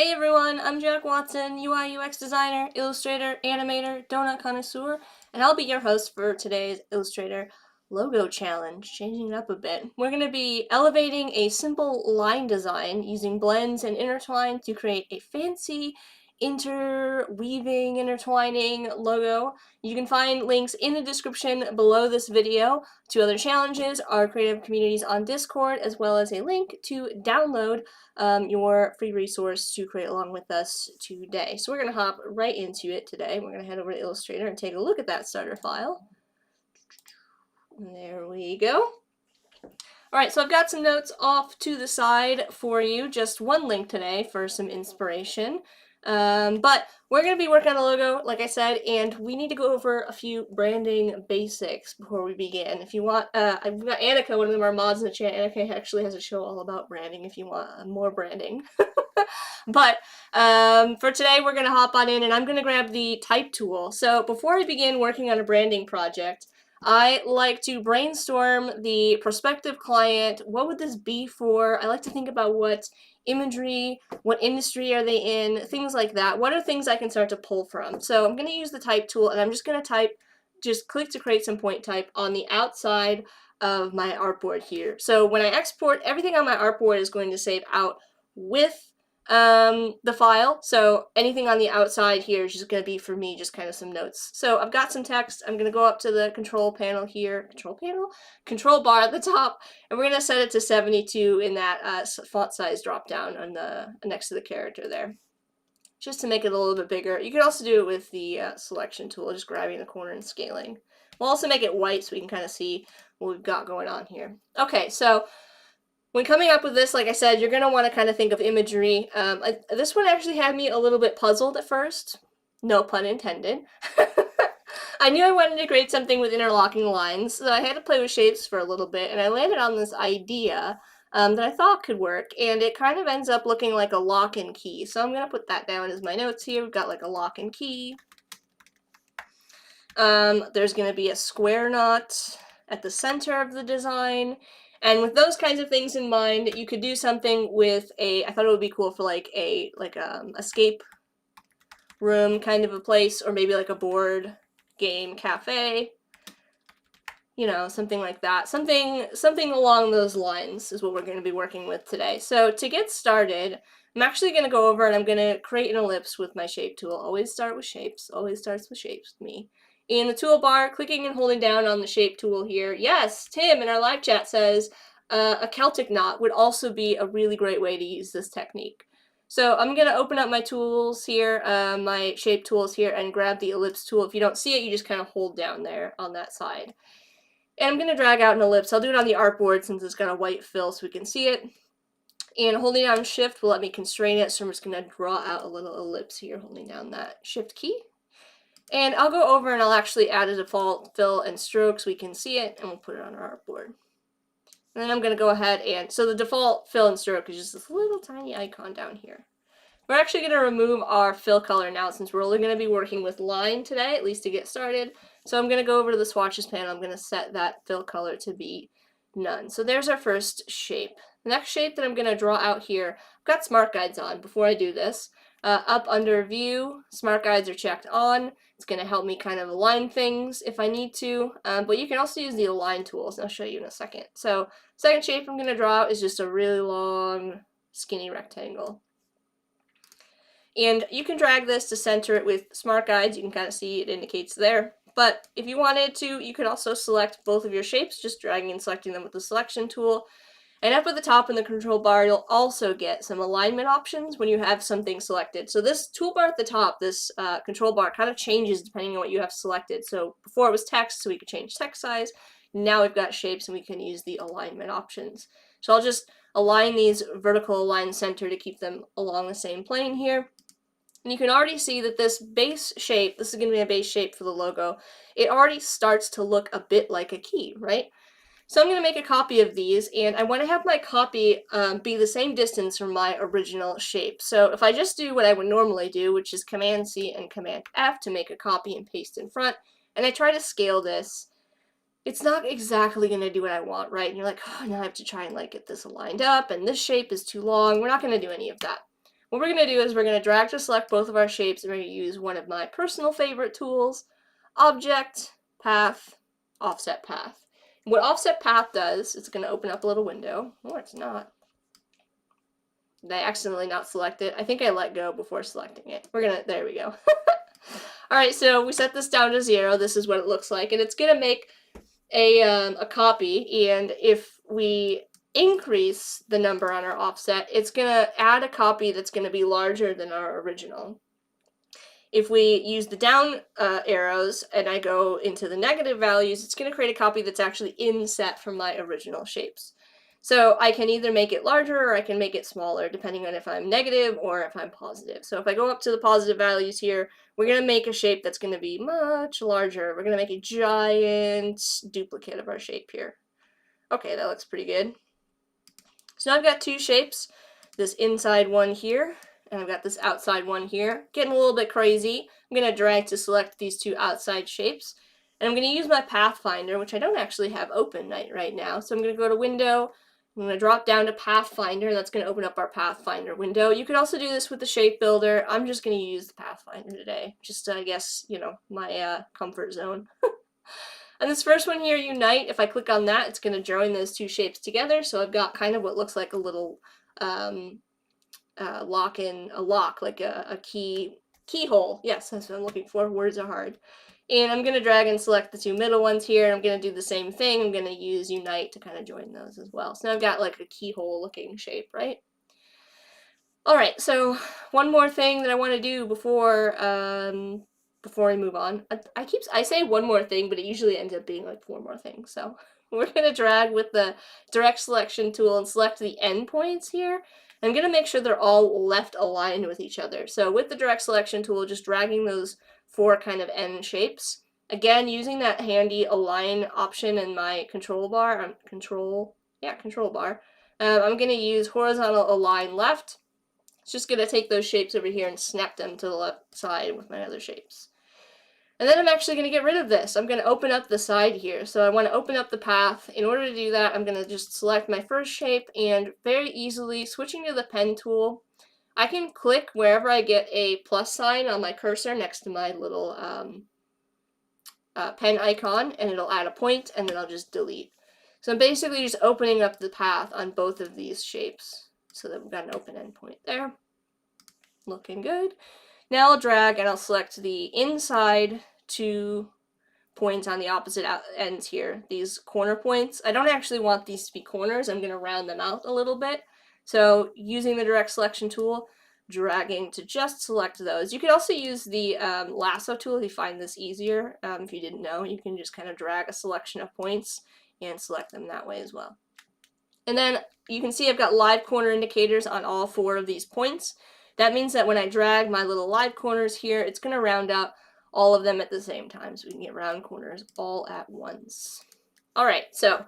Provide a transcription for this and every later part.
Hey everyone, I'm Jack Watson, UI UX designer, illustrator, animator, donut connoisseur, and I'll be your host for today's Illustrator logo challenge, changing it up a bit. We're going to be elevating a simple line design using blends and intertwine to create a fancy interweaving, intertwining logo. You can find links in the description below this video to other challenges, our creative communities on Discord, as well as a link to download your free resource to create along with us today. So we're going to hop right into it today. We're going to head over to Illustrator and take a look at that starter file. There we go. Alright, so I've got some notes off to the side for you, just one link today for some inspiration. But we're going to be working on a logo, like I said, and we need to go over a few branding basics before we begin. If you want, I've got Annika, one of our mods in the chat. Annika actually has a show all about branding if you want more branding. But for today, we're going to hop on in, and I'm going to grab the type tool. So before I begin working on a branding project, I like to brainstorm the prospective client. What would this be for? I like to think about what imagery, what industry are they in, things like that. What are things I can start to pull from? So I'm going to use the type tool, and I'm just going to type, just click to create some point type on the outside of my artboard here. So when I export, everything on my artboard is going to save out with the file, so anything on the outside here is just going to be for me just kind of some notes. So I've got some text. I'm going to go up to the control panel here, control bar at the top, and we're going to set it to 72 in that font size drop down on the next to the character there, just to make it a little bit bigger. You can also do it with the selection tool, just grabbing the corner and scaling. We'll also make it white so we can kind of see what we've got going on here. Okay, so when coming up with this, like I said, you're going to want to kind of think of imagery. This one actually had me a little bit puzzled at first. No pun intended. I knew I wanted to create something with interlocking lines, so I had to play with shapes for a little bit, and I landed on this idea that I thought could work, and it kind of ends up looking like a lock and key. So I'm going to put that down as my notes here. We've got like a lock and key. There's going to be a square knot at the center of the design. And with those kinds of things in mind, you could do something with I thought it would be cool for like a escape room kind of a place, or maybe like a board game cafe. You know, something like that. Something along those lines is what we're going to be working with today. So to get started, I'm actually going to go over and I'm going to create an ellipse with my shape tool. Always start with shapes. Always starts with shapes with me. In the toolbar, clicking and holding down on the shape tool here. Yes, Tim in our live chat says a Celtic knot would also be a really great way to use this technique. So I'm going to open up my tools here, my shape tools here, and grab the ellipse tool. If you don't see it, you just kind of hold down there on that side. And I'm going to drag out an ellipse. I'll do it on the artboard since it's got a white fill so we can see it. And holding down shift will let me constrain it, so I'm just going to draw out a little ellipse here, holding down that shift key. And I'll go over and I'll actually add a default fill and stroke so we can see it, and we'll put it on our artboard. And then I'm going to go ahead and, so the default fill and stroke is just this little tiny icon down here. We're actually going to remove our fill color now since we're only going to be working with line today, at least to get started. So I'm going to go over to the swatches panel. I'm going to set that fill color to be none. So there's our first shape. The next shape that I'm going to draw out here, I've got smart guides on before I do this. Up under view, smart guides are checked on. It's going to help me kind of align things if I need to, but you can also use the align tools, and I'll show you in a second. So second shape I'm going to draw out is just a really long, skinny rectangle. And you can drag this to center it with smart guides. You can kind of see it indicates there. But if you wanted to, you could also select both of your shapes, just dragging and selecting them with the selection tool. And up at the top in the control bar, you'll also get some alignment options when you have something selected. So this toolbar at the top, this control bar, kind of changes depending on what you have selected. So before it was text, so we could change text size. Now we've got shapes and we can use the alignment options. So I'll just align these vertical align center to keep them along the same plane here. And you can already see that this base shape, this is going to be a base shape for the logo, it already starts to look a bit like a key, right? So I'm going to make a copy of these, and I want to have my copy be the same distance from my original shape. So if I just do what I would normally do, which is Command-C and Command-F to make a copy and paste in front, and I try to scale this, it's not exactly going to do what I want, right? And you're like, oh, now I have to try and like get this aligned up, and this shape is too long. We're not going to do any of that. what we're going to do is we're going to drag to select both of our shapes, and we're going to use one of my personal favorite tools, Object, Path, Offset Path. What Offset Path does, it's going to open up a little window. Or it's not. Did I accidentally not select it? I think I let go before selecting it. There we go. Alright, so we set this down to 0. This is what it looks like. And it's going to make a copy. And if we increase the number on our offset, it's going to add a copy that's going to be larger than our original. If we use the down arrows and I go into the negative values, it's going to create a copy that's actually inset from my original shapes. So I can either make it larger or I can make it smaller, depending on if I'm negative or if I'm positive. So if I go up to the positive values here, we're going to make a shape that's going to be much larger. We're going to make a giant duplicate of our shape here. Okay, that looks pretty good. So now I've got two shapes, this inside one here, and I've got this outside one here. Getting a little bit crazy. I'm going to drag to select these two outside shapes. And I'm going to use my Pathfinder, which I don't actually have open right now. So I'm going to go to Window. I'm going to drop down to Pathfinder, and that's going to open up our Pathfinder window. You could also do this with the Shape Builder. I'm just going to use the Pathfinder today. Just, I guess, you know, my comfort zone. And this first one here, Unite, if I click on that, it's going to join those two shapes together. So I've got kind of what looks like a little lock, like a keyhole. Yes, that's what I'm looking for. Words are hard. And I'm going to drag and select the two middle ones here. I'm going to do the same thing. I'm going to use Unite to kind of join those as well. So now I've got like a keyhole looking shape, right? All right, so one more thing that I want to do before we move on. I say one more thing, but it usually ends up being like 4 more things. So we're going to drag with the direct selection tool and select the endpoints here. I'm going to make sure they're all left aligned with each other. So with the direct selection tool, just dragging those 4 kind of end shapes. Again, using that handy align option in my control bar, control bar. I'm going to use horizontal align left. It's just going to take those shapes over here and snap them to the left side with my other shapes. And then I'm actually going to get rid of this. I'm going to open up the side here. So I want to open up the path. In order to do that, I'm going to just select my first shape and very easily, switching to the pen tool, I can click wherever I get a plus sign on my cursor next to my little pen icon, and it'll add a point, and then I'll just delete. So I'm basically just opening up the path on both of these shapes so that we've got an open endpoint there. Looking good. Now I'll drag and I'll select the inside 2 points on the opposite ends here, these corner points. I don't actually want these to be corners. I'm going to round them out a little bit. So using the direct selection tool, dragging to just select those. You could also use the lasso tool if you find this easier. If you didn't know, you can just kind of drag a selection of points and select them that way as well. And then you can see I've got live corner indicators on all 4 of these points. That means that when I drag my little live corners here, it's going to round out all of them at the same time, so we can get round corners all at once. All right, so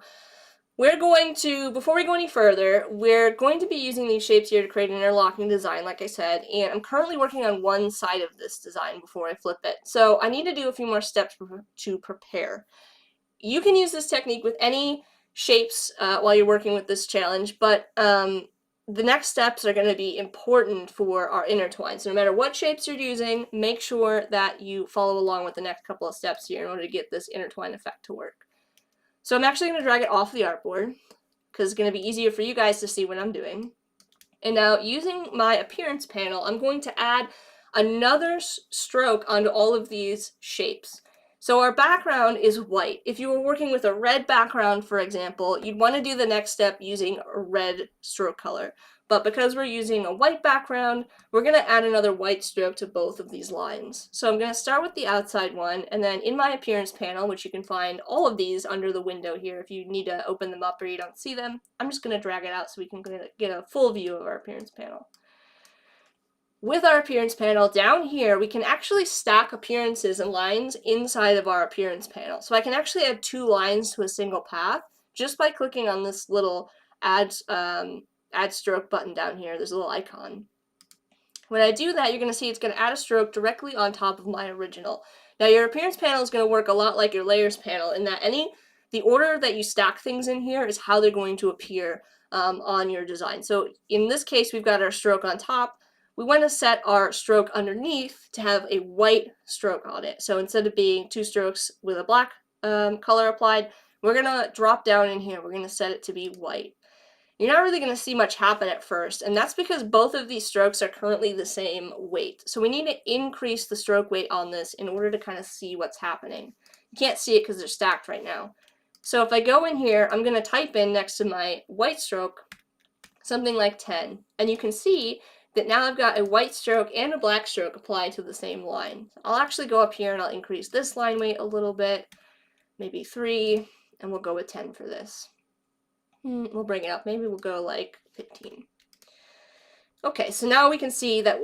we're going to, before we go any further, we're going to be using these shapes here to create an interlocking design, like I said, and I'm currently working on one side of this design before I flip it. So I need to do a few more steps to prepare. You can use this technique with any shapes while you're working with this challenge, but the next steps are going to be important for our intertwine. So no matter what shapes you're using, make sure that you follow along with the next couple of steps here in order to get this intertwine effect to work. So I'm actually going to drag it off the artboard because it's going to be easier for you guys to see what I'm doing. And now using my appearance panel, I'm going to add another stroke onto all of these shapes. So our background is white. If you were working with a red background, for example, you'd want to do the next step using a red stroke color. But because we're using a white background, we're going to add another white stroke to both of these lines. So I'm going to start with the outside one, and then in my appearance panel, which you can find all of these under the window here if you need to open them up or you don't see them, I'm just going to drag it out so we can get a full view of our appearance panel. With our appearance panel down here, we can actually stack appearances and lines inside of our appearance panel. So I can actually add 2 lines to a single path just by clicking on this little add stroke button down here. There's a little icon. When I do that, you're going to see it's going to add a stroke directly on top of my original. Now your appearance panel is going to work a lot like your layers panel in that the order that you stack things in here is how they're going to appear on your design. So in this case, we've got our stroke on top. we want to set our stroke underneath to have a white stroke on it. So instead of being 2 strokes with a black color applied, we're going to drop down in here. We're going to set it to be white. You're not really going to see much happen at first, and that's because both of these strokes are currently the same weight. So we need to increase the stroke weight on this in order to kind of see what's happening. You can't see it because they're stacked right now. So if I go in here, I'm going to type in next to my white stroke something like 10, and you can see that now I've got a white stroke and a black stroke applied to the same line. I'll actually go up here and I'll increase this line weight a little bit, maybe 3, and we'll go with 10 for this. We'll bring it up. Maybe we'll go like 15. Okay, so now we can see that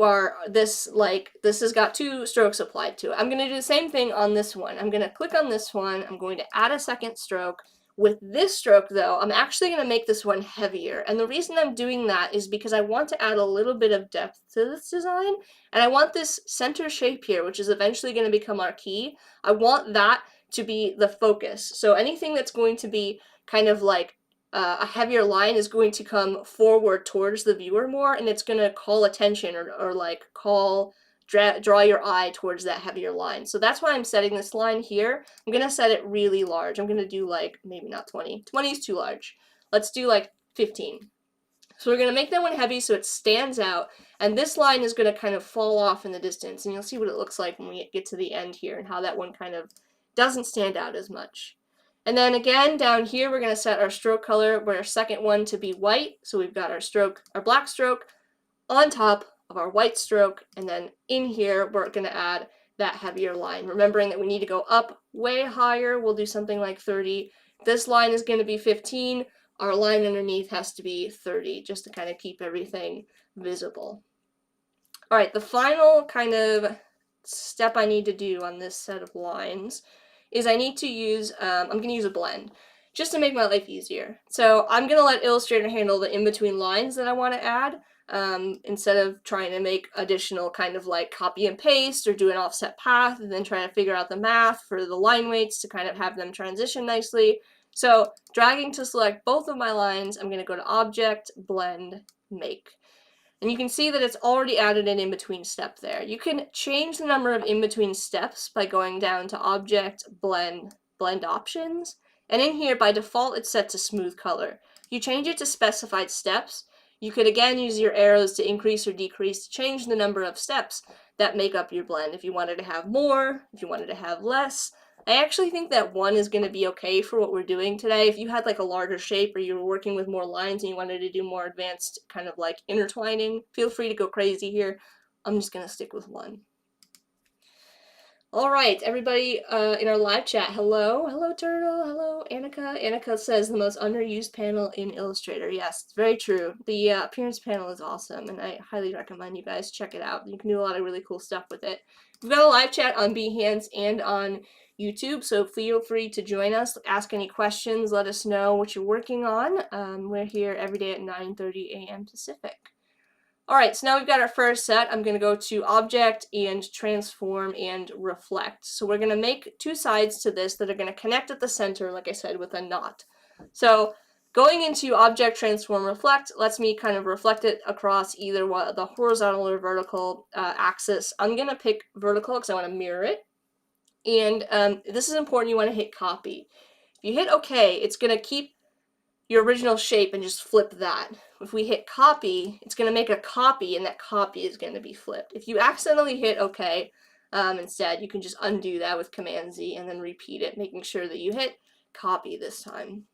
this has got 2 strokes applied to it. I'm going to do the same thing on this one. I'm going to click on this one. I'm going to add a second stroke. With this stroke, though, I'm actually going to make this one heavier. And the reason I'm doing that is because I want to add a little bit of depth to this design. And I want this center shape here, which is eventually going to become our key. I want that to be the focus. So anything that's going to be kind of like a heavier line is going to come forward towards the viewer more, and it's going to call attention or like draw your eye towards that heavier line. So that's why I'm setting this line here. I'm going to set it really large. I'm going to do like, maybe not 20. 20 is too large. Let's do like 15. So we're going to make that one heavy so it stands out, and this line is going to kind of fall off in the distance, and you'll see what it looks like when we get to the end here and how that one kind of doesn't stand out as much. And then again, down here, we're going to set our stroke color, our second one to be white. So we've got our black stroke on top of our white stroke. And then in here, we're going to add that heavier line. Remembering that we need to go up way higher. We'll do something like 30. This line is going to be 15. Our line underneath has to be 30, just to kind of keep everything visible. All right, the final kind of step I need to do on this set of lines is I need to use, I'm going to use a blend, just to make my life easier. So I'm going to let Illustrator handle the in-between lines that I want to add, instead of trying to make additional kind of like copy and paste or do an offset path and then try to figure out the math for the line weights to kind of have them transition nicely. So dragging to select both of my lines, I'm going to go to Object, Blend, Make. And you can see that it's already added an in-between step there. You can change the number of in-between steps by going down to Object, Blend, Blend Options. And in here, by default, it's set to Smooth Color. If you change it to Specified Steps, you could again use your arrows to increase or decrease to change the number of steps that make up your blend. If you wanted to have more, if you wanted to have less. I actually think that 1 is going to be okay for what we're doing today. If you had like a larger shape or you were working with more lines and you wanted to do more advanced kind of like intertwining, feel free to go crazy here. I'm just going to stick with 1. All right, everybody in our live chat, hello. Hello, Turtle. Hello, Annika. Annika says the most underused panel in Illustrator. Yes, it's very true. The appearance panel is awesome, and I highly recommend you guys check it out. You can do a lot of really cool stuff with it. We've got a live chat on Behance and on YouTube, so feel free to join us, ask any questions, let us know what you're working on. We're here every day at 9:30 a.m. Pacific. Alright, so now we've got our first set. I'm going to go to Object and Transform and Reflect. So we're going to make 2 sides to this that are going to connect at the center, like I said, with a knot. So going into Object, Transform, Reflect lets me kind of reflect it across either the horizontal or vertical axis. I'm going to pick vertical because I want to mirror it. And this is important, you want to hit Copy. If you hit OK, it's going to keep your original shape and just flip that. If we hit copy, it's going to make a copy, and that copy is going to be flipped. If you accidentally hit OK instead, you can just undo that with Command Z and then repeat it, making sure that you hit copy this time.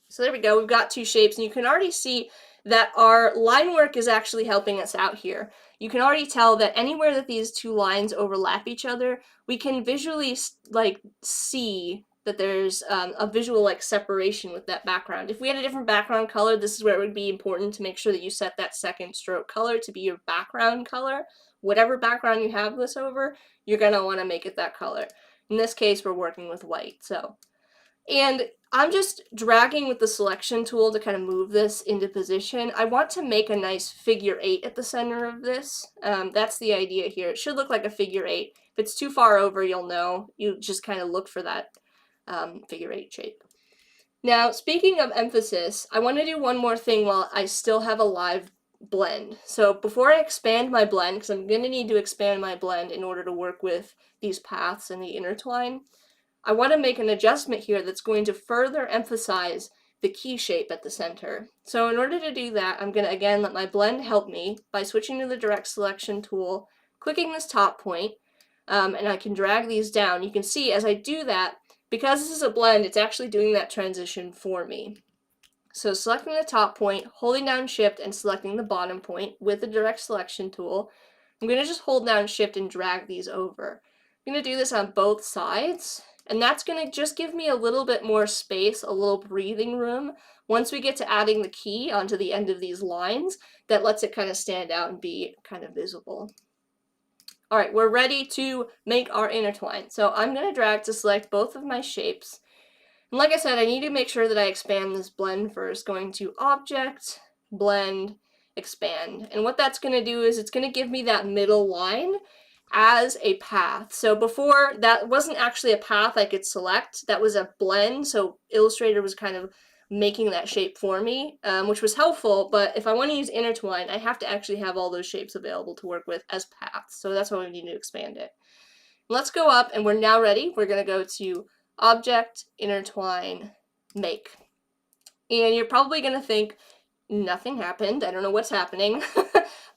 So there we go, we've got 2 shapes, and you can already see that our line work is actually helping us out here. You can already tell that anywhere that these 2 lines overlap each other, we can visually like see that there's a visual like separation with that background. If we had a different background color, this is where it would be important to make sure that you set that second stroke color to be your background color. Whatever background you have this over, you're going to want to make it that color. In this case, we're working with white. And I'm just dragging with the selection tool to kind of move this into position. I want to make a nice figure 8 at the center of this. That's the idea here. It should look like a figure 8. If it's too far over, you'll know. You just kind of look for that figure 8 shape. Now, speaking of emphasis, I want to do one more thing while I still have a live blend. So before I expand my blend, because I'm going to need to expand my blend in order to work with these paths and the intertwine, I want to make an adjustment here that's going to further emphasize the key shape at the center. So in order to do that, I'm going to again let my blend help me by switching to the direct selection tool, clicking this top point, and I can drag these down. You can see as I do that, because this is a blend, it's actually doing that transition for me. So selecting the top point, holding down Shift, and selecting the bottom point with the direct selection tool, I'm going to just hold down Shift and drag these over. I'm going to do this on both sides, and that's going to just give me a little bit more space, a little breathing room. Once we get to adding the key onto the end of these lines, that lets it kind of stand out and be kind of visible. All right, we're ready to make our intertwine. So I'm going to drag to select both of my shapes. And like I said, I need to make sure that I expand this blend first. Going to Object, Blend, Expand. And what that's going to do is it's going to give me that middle line as a path. So before, that wasn't actually a path I could select. That was a blend, so Illustrator was kind of making that shape for me, which was helpful, but if I want to use Intertwine, I have to actually have all those shapes available to work with as paths. So that's why we need to expand it. Let's go up, and we're now ready. We're going to go to Object, Intertwine, Make. And you're probably going to think, nothing happened. I don't know what's happening.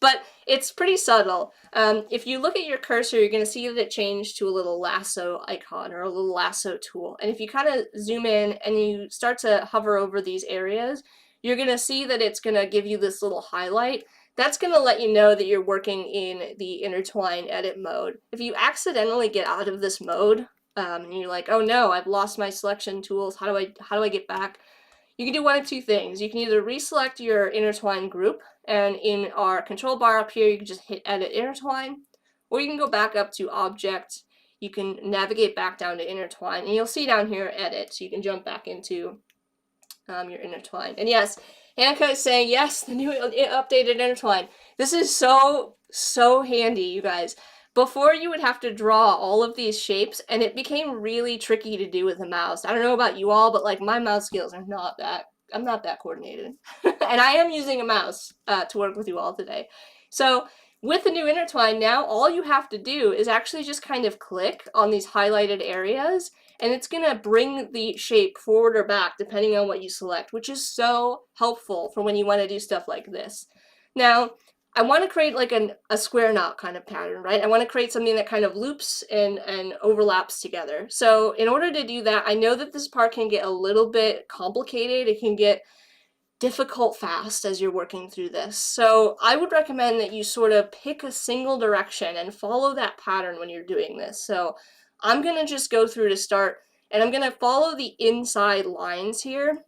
But it's pretty subtle. If you look at your cursor, you're going to see that it changed to a little lasso icon or a little lasso tool. And if you kind of zoom in and you start to hover over these areas, you're going to see that it's going to give you this little highlight. That's going to let you know that you're working in the intertwine edit mode. If you accidentally get out of this mode, and you're like, oh no, I've lost my selection tools, how do I get back? You can do one of two things. You can either reselect your intertwine group, and in our control bar up here, you can just hit Edit Intertwine, or you can go back up to Object. You can navigate back down to Intertwine, and you'll see down here Edit, so you can jump back into your intertwine. And yes, Annika is saying, yes, the new updated intertwine. This is so handy, you guys. Before, you would have to draw all of these shapes, and it became really tricky to do with a mouse. I don't know about you all, but like my mouse skills are not that, I'm not that coordinated. And I am using a mouse to work with you all today. So with the new intertwine now, all you have to do is actually just kind of click on these highlighted areas, and it's going to bring the shape forward or back depending on what you select, which is so helpful for when you want to do stuff like this. Now, I want to create like a square knot kind of pattern, right? I want to create something that kind of loops and overlaps together. So in order to do that, I know that this part can get a little bit complicated. It can get difficult fast as you're working through this. So I would recommend that you sort of pick a single direction and follow that pattern when you're doing this. So I'm going to just go through to start, and I'm going to follow the inside lines here.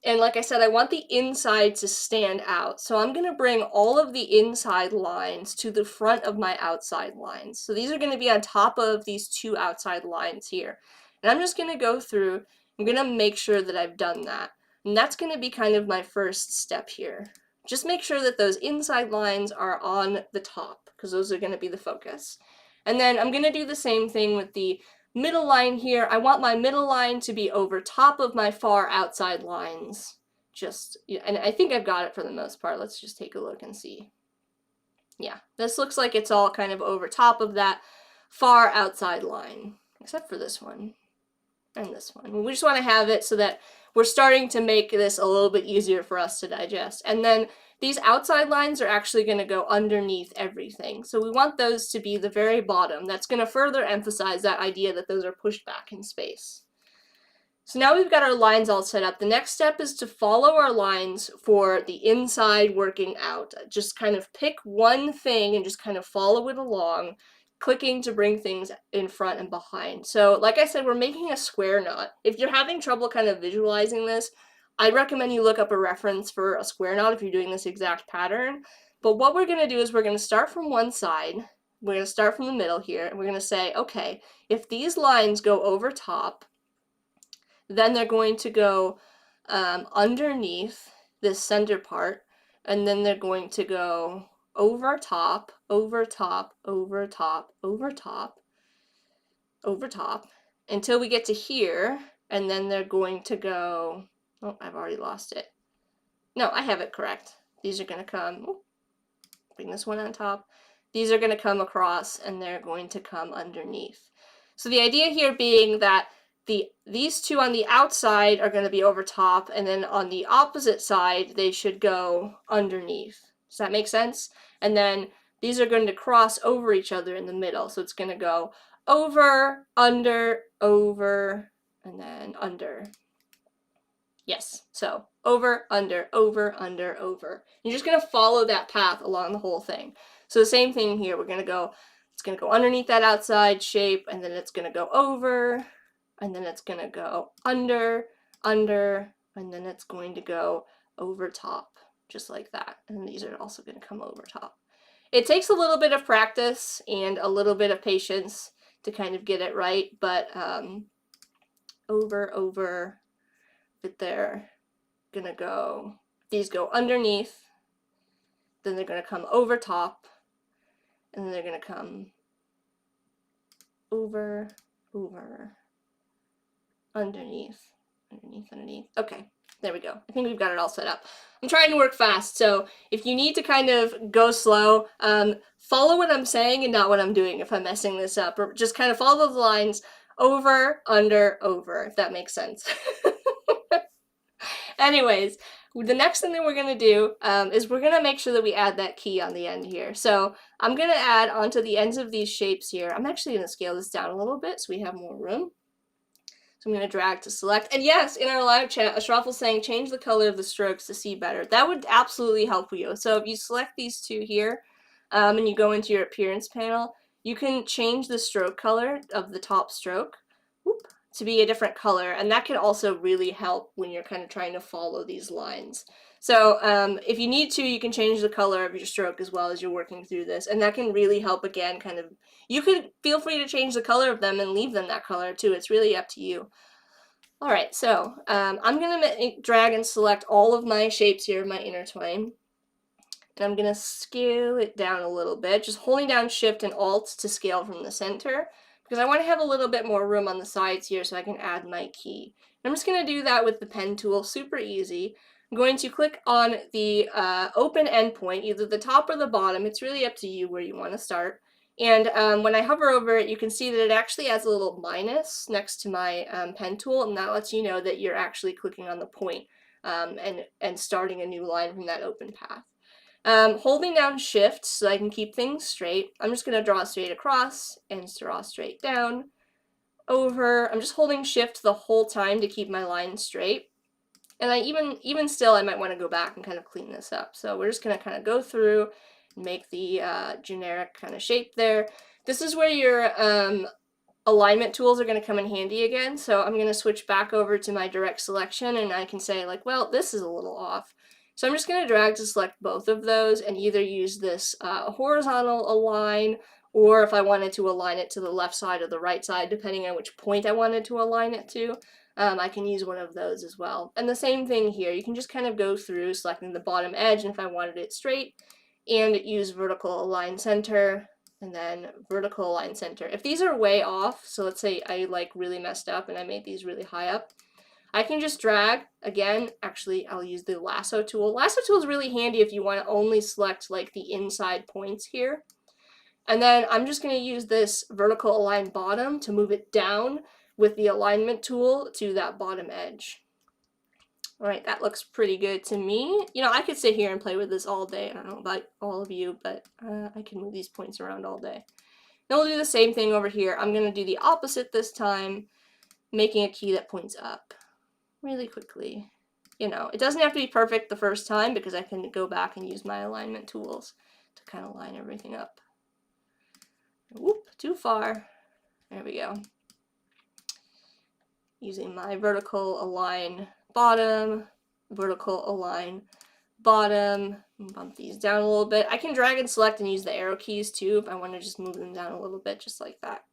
And like I said, I want the inside to stand out. So I'm going to bring all of the inside lines to the front of my outside lines. So these are going to be on top of these two outside lines here. And I'm just going to go through, I'm going to make sure that I've done that. And that's going to be kind of my first step here. Just make sure that those inside lines are on the top, because those are going to be the focus. And then I'm going to do the same thing with the middle line here. I want my middle line to be over top of my far outside lines. And I think I've got it for the most part. Let's just take a look and see. Yeah, this looks like it's all kind of over top of that far outside line, except for this one and this one. We just want to have it so that we're starting to make this a little bit easier for us to digest. And then these outside lines are actually going to go underneath everything. So we want those to be the very bottom. That's going to further emphasize that idea that those are pushed back in space. So now we've got our lines all set up. The next step is to follow our lines for the inside working out. Just kind of pick one thing and just kind of follow it along, clicking to bring things in front and behind. So like I said, we're making a square knot. If you're having trouble kind of visualizing this, I'd recommend you look up a reference for a square knot if you're doing this exact pattern. But what we're going to do is we're going to start from one side. We're going to start from the middle here, and we're going to say, okay, if these lines go over top, then they're going to go underneath this center part, and then they're going to go over top, over top, over top, over top, over top, until we get to here, and then they're going to go, oh, I've already lost it. No, I have it correct. These are going to come bring this one on top. These are going to come across and they're going to come underneath. So the idea here being that these two on the outside are going to be over top, and then on the opposite side they should go underneath. Does that make sense? And then these are going to cross over each other in the middle. So it's going to go over, under, over, and then under. Yes, so over, under, over, under, over. You're just going to follow that path along the whole thing. So the same thing here, we're going to go, it's going to go underneath that outside shape, and then it's going to go over, and then it's going to go under, and then it's going to go over top, just like that. And these are also going to come over top. It takes a little bit of practice and a little bit of patience to kind of get it right, but over, but they're gonna go, these go underneath, then they're gonna come over top, and then they're gonna come over, underneath. Okay, there we go. I think we've got it all set up. I'm trying to work fast, so if you need to kind of go slow, follow what I'm saying and not what I'm doing if I'm messing this up, or just kind of follow the lines over, under, over, if that makes sense. Anyways, the next thing that we're going to do is we're going to make sure that we add that key on the end here. So I'm going to add onto the ends of these shapes here. I'm actually going to scale this down a little bit so we have more room. So I'm going to drag to select. And yes, in our live chat, Ashraf was saying change the color of the strokes to see better. That would absolutely help you. So if you select these two here and you go into your appearance panel, you can change the stroke color of the top stroke. Whoop, to be a different color, and that can also really help when you're kind of trying to follow these lines. So if you need to, you can change the color of your stroke as well as you're working through this, and that can really help, again, kind of, you could feel free to change the color of them and leave them that color too. It's really up to you. Alright, so I'm going to drag and select all of my shapes here, my intertwine, and I'm going to scale it down a little bit, just holding down Shift and Alt to scale from the center, because I want to have a little bit more room on the sides here so I can add my key. And I'm just going to do that with the pen tool, super easy. I'm going to click on the open endpoint, either the top or the bottom. It's really up to you where you want to start. And when I hover over it, you can see that it actually has a little minus next to my pen tool, and that lets you know that you're actually clicking on the point and starting a new line from that open path. Holding down Shift so I can keep things straight, I'm just going to draw straight across and draw straight down, over. I'm just holding Shift the whole time to keep my line straight. And I even still, I might want to go back and kind of clean this up. So we're just going to kind of go through and make the generic kind of shape there. This is where your alignment tools are going to come in handy again. So I'm going to switch back over to my direct selection, and I can say, like, well, this is a little off. So I'm just going to drag to select both of those and either use this horizontal align, or if I wanted to align it to the left side or the right side, depending on which point I wanted to align it to, I can use one of those as well. And the same thing here, you can just kind of go through selecting the bottom edge, and if I wanted it straight, and use vertical align center, and then vertical align center. If these are way off, so let's say I like really messed up and I made these really high up, I can just drag, again, actually I'll use the lasso tool. Lasso tool is really handy if you want to only select like the inside points here. And then I'm just going to use this vertical align bottom to move it down with the alignment tool to that bottom edge. Alright, that looks pretty good to me. You know, I could sit here and play with this all day. I don't know about all of you, but I can move these points around all day. Then we'll do the same thing over here. I'm going to do the opposite this time, making a key that points up really quickly. You know, it doesn't have to be perfect the first time because I can go back and use my alignment tools to kind of line everything up. Whoop, too far. There we go. Using my vertical align bottom, vertical align bottom, bump these down a little bit. I can drag and select and use the arrow keys too if I want to just move them down a little bit, just like that.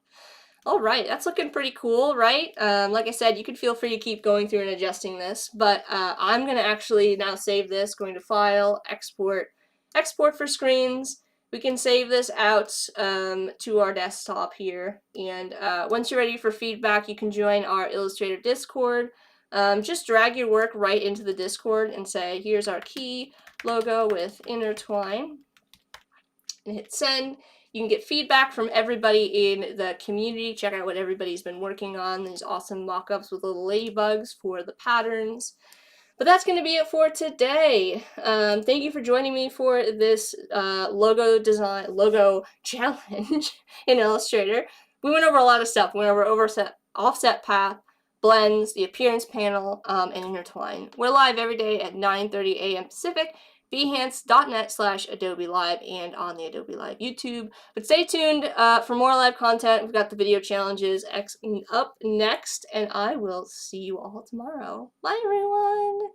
Alright, that's looking pretty cool, right? Like I said, you can feel free to keep going through and adjusting this, but I'm going to actually now save this, going to File, Export, Export for Screens. We can save this out to our desktop here, and once you're ready for feedback, you can join our Illustrator Discord. Just drag your work right into the Discord and say, here's our key logo with Intertwine. and hit send. You can get feedback from everybody in the community. Check out what everybody's been working on. These awesome mock-ups with little ladybugs for the patterns. But that's going to be it for today. Thank you for joining me for this logo challenge in Illustrator. We went over a lot of stuff. We went over offset path, blends, the appearance panel, and Intertwine. We're live every day at 9:30 a.m. Pacific, behance.net/Adobe Live, and on the Adobe Live YouTube. But stay tuned for more live content. We've got the video challenges up next, and I will see you all tomorrow. Bye, everyone!